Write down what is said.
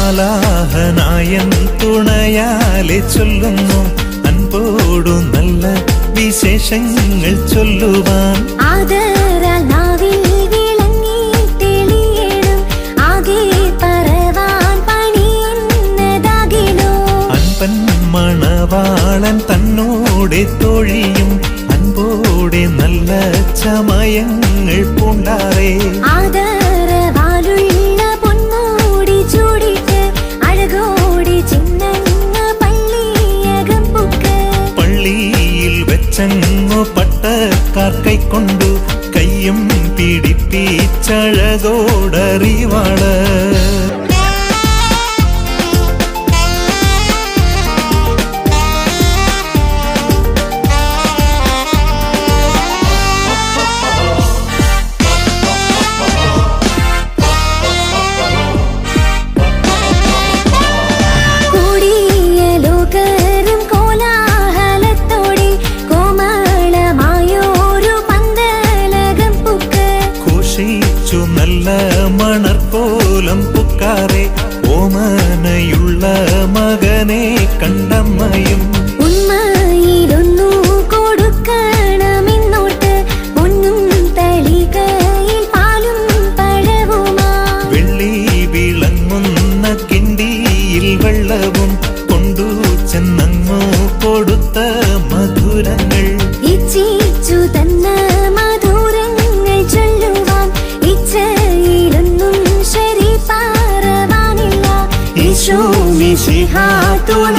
മാലാഹനായൻ തുണയാലെ ചൊല്ലുന്നു അൻപോടു നല്ല വിശേഷങ്ങൾ ചൊല്ലുവാൻ. അൻപൻ മണവാളൻ തന്നോടെ തൊഴിയും അൻപോടെ നല്ല ചമയങ്ങൾ പൂണ്ടാറേ. പള്ളിയിൽ വെച്ചങ്ങു പട്ടക്കാർ കൈക്കൊണ്ടു കയ്യും പിടിപ്പിച്ചഴകോടറിവാള്. നല്ല മണർക്കോലം പുക്കാറെ ഓമനയുള്ള മകനെ കണ്ടമ്മയും. ഉന്മയിലൊന്നു കൊടുക്കണമെന്നോട്ട് ഒന്നും തളികയിൽ പാലും പഴവുമാ. വെള്ളി വിളങ്ങുന്ന കിണ്ടിയിൽ വെള്ളവും കൊണ്ടു ചെന്നങ്ങു കൊടുത്ത മധുരങ്ങൾ. ഇച്ഛിച്ചു തന്ന മധുരങ്ങൾ ചൊല്ലുവാൻ ഈശോ മിശിഹാ തുണ